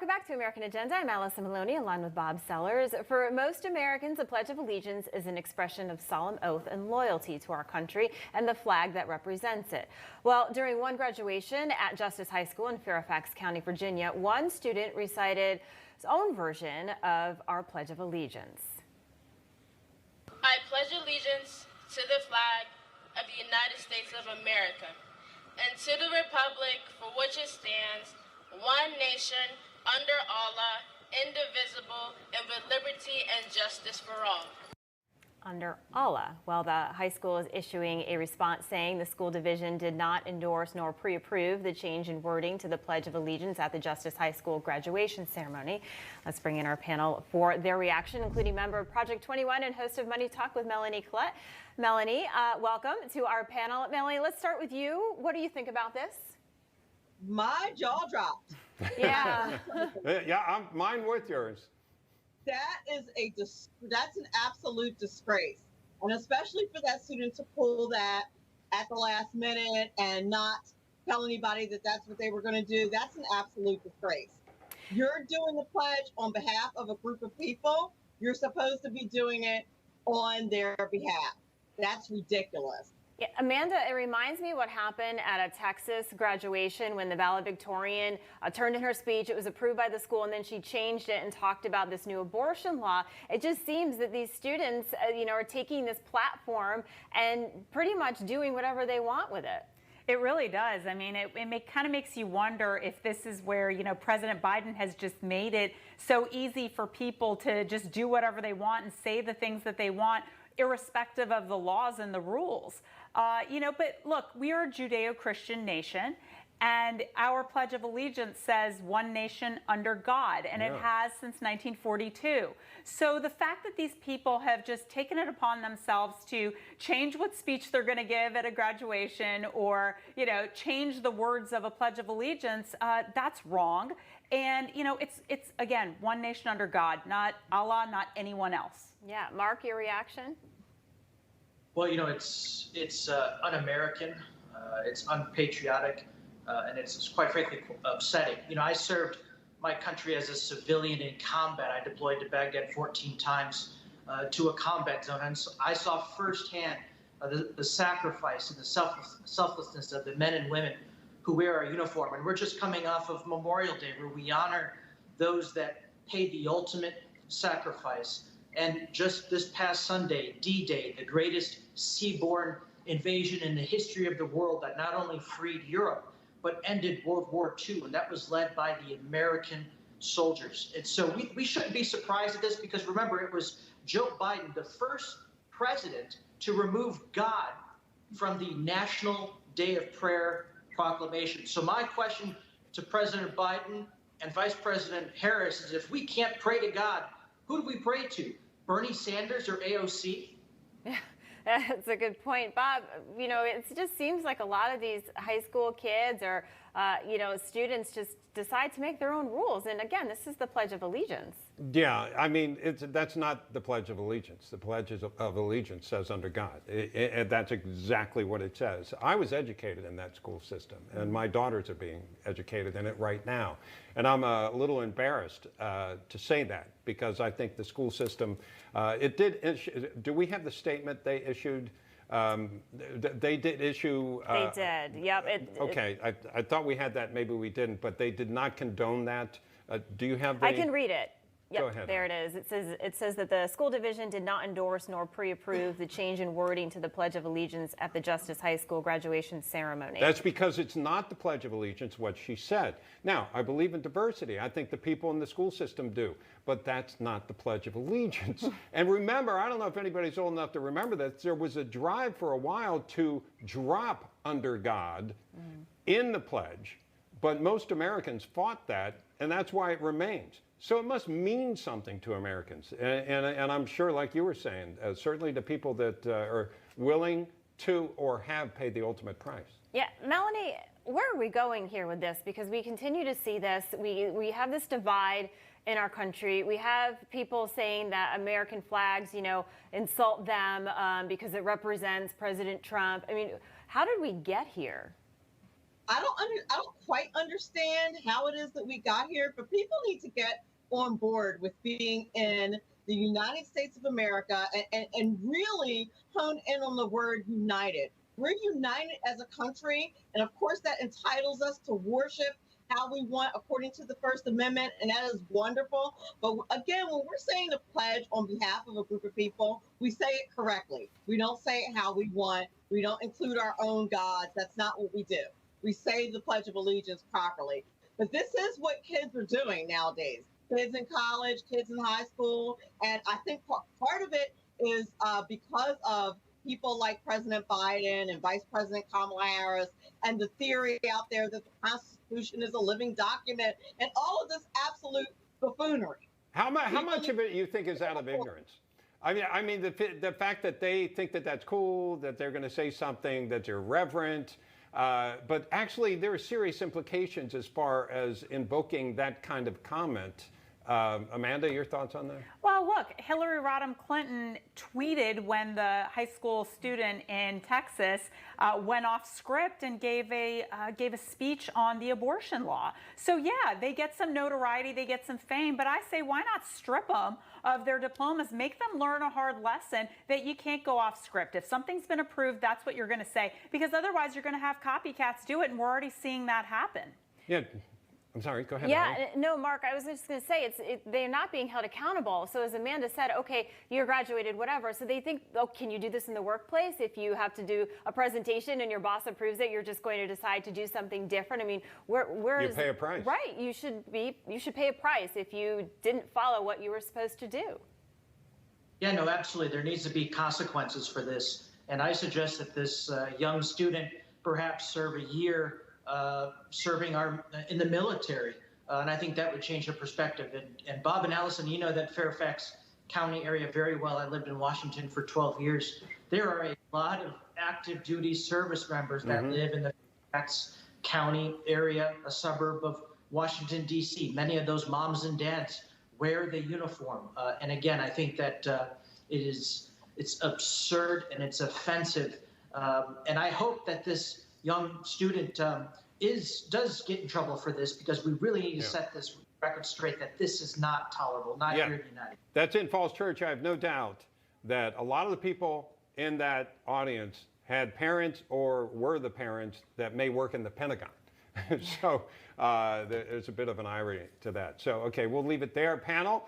Welcome back to American Agenda. I'm Allison Melanie, along with Bob Sellers. For most Americans, the Pledge of Allegiance is an expression of solemn oath and loyalty to our country and the flag that represents it. Well, during one graduation at Justice High School in Fairfax County, Virginia, one student recited his own version of our Pledge of Allegiance. I pledge allegiance to the flag of the United States of America and to the republic for which it stands, one nation, under Allah, indivisible, and with liberty and justice for all. Under Allah. Well, the high school is issuing a response saying the school division did not endorse nor pre-approve the change in wording to the Pledge of Allegiance at the Justice High School graduation ceremony. Let's bring in our panel for their reaction, including member of Project 21 and host of Money Talk with Melanie Collette. Melanie, welcome to our panel. Melanie, let's start with you. What do you think about this? My jaw dropped. Yeah. Yeah, mine with yours. That is that's an absolute disgrace, and especially for that student to pull that at the last minute and not tell anybody that that's what they were going to do. That's an absolute disgrace. You're doing the pledge on behalf of a group of people. You're supposed to be doing it on their behalf. That's ridiculous. Yeah, Amanda, it reminds me what happened at a Texas graduation when the valedictorian turned in her speech. It was approved by the school, and then she changed it and talked about this new abortion law. It just seems that these students, are taking this platform and pretty much doing whatever they want with it. It really does. I mean, it kind of makes you wonder if this is where, President Biden has just made it so easy for people to just do whatever they want and say the things that they want, irrespective of the laws and the rules. But look, we are a Judeo-Christian nation, and our Pledge of Allegiance says one nation under God, and it has since 1942. So the fact that these people have just taken it upon themselves to change what speech they're going to give at a graduation or, change the words of a Pledge of Allegiance, that's wrong. And, it's again, one nation under God, not Allah, not anyone else. Yeah. Mark, your reaction? Well, it's un-American, it's unpatriotic, and it's quite frankly upsetting. I served my country as a civilian in combat. I deployed to Baghdad 14 times to a combat zone, and so I saw firsthand the sacrifice and the selflessness of the men and women who wear our uniform. And we're just coming off of Memorial Day, where we honor those that paid the ultimate sacrifice. And just this past Sunday, D-Day, the greatest seaborne invasion in the history of the world that not only freed Europe, but ended World War II, and that was led by the American soldiers. And so we shouldn't be surprised at this, because remember, it was Joe Biden, the first president to remove God from the National Day of Prayer proclamation. So my question to President Biden and Vice President Harris is, if we can't pray to God, who do we pray to? Bernie Sanders or AOC? Yeah, that's a good point, Bob. It just seems like a lot of these high school kids or, students just decide to make their own rules. And again, this is the Pledge of Allegiance. Yeah, I mean, that's not the Pledge of Allegiance. The Pledge of Allegiance says under God. That's exactly what it says. I was educated in that school system, and my daughters are being educated in it right now. And I'm a little embarrassed to say that, because I think the school system, it did issue. Do we have the statement they issued? They did issue. They did. Yep. Okay. I thought we had that. Maybe we didn't. But they did not condone that. Do you have? I can read it. Yep, Go ahead. There it is. It says that the school division did not endorse nor pre-approve the change in wording to the Pledge of Allegiance at the Justice High School graduation ceremony. That's because it's not the Pledge of Allegiance, what she said. Now, I believe in diversity. I think the people in the school system do. But that's not the Pledge of Allegiance. And remember, I don't know if anybody's old enough to remember that there was a drive for a while to drop under God in the pledge. But most Americans fought that, and that's why it remains. So it must mean something to Americans. And I'm sure, like you were saying, certainly to people that are willing to or have paid the ultimate price. Yeah, Melanie, where are we going here with this? Because we continue to see this. We have this divide in our country. We have people saying that American flags, insult them because it represents President Trump. I mean, how did we get here? I don't quite understand how it is that we got here, but people need to get on board with being in the United States of America and really hone in on the word united. We're united as a country, and of course, that entitles us to worship how we want according to the First Amendment, and that is wonderful. But again, when we're saying the pledge on behalf of a group of people, we say it correctly. We don't say it how we want. We don't include our own gods. That's not what we do. We say the Pledge of Allegiance properly. But this is what kids are doing nowadays. Kids in college, kids in high school. And I think part of it is because of people like President Biden and Vice President Kamala Harris and the theory out there that the Constitution is a living document and all of this absolute buffoonery. How much of it you think is out of ignorance? I mean, the fact that they think that that's cool, that they're going to say something that's irreverent, but actually there are serious implications as far as invoking that kind of comment. Amanda, your thoughts on that? Well, look, Hillary Rodham Clinton tweeted when the high school student in Texas went off script and gave a speech on the abortion law. So yeah, they get some notoriety, they get some fame, but I say why not strip them of their diplomas, make them learn a hard lesson that you can't go off script. If something's been approved, that's what you're going to say, because otherwise you're going to have copycats do it, and we're already seeing that happen. Yeah. I'm sorry, go ahead. Yeah, no, Mark, I was just going to say, they're not being held accountable. So as Amanda said, okay, you're graduated, whatever. So they think, oh, can you do this in the workplace? If you have to do a presentation and your boss approves it, you're just going to decide to do something different. I mean, where you pay a price. Right, you should pay a price if you didn't follow what you were supposed to do. Yeah, no, absolutely. There needs to be consequences for this. And I suggest that this young student perhaps serve a year serving in the military. And I think that would change her perspective. And Bob and Allison, you know that Fairfax County area very well. I lived in Washington for 12 years. There are a lot of active duty service members that live in the Fairfax County area, a suburb of Washington, D.C. Many of those moms and dads wear the uniform. And again, I think that it's absurd and it's offensive. And I hope that this young student does get in trouble for this, because we really need to set this record straight that this is not tolerable, not here in the United. That's in Falls Church. I have no doubt that a lot of the people in that audience had parents or were the parents that may work in the Pentagon. So there's a bit of an irony to that. So, okay, we'll leave it there. Panel,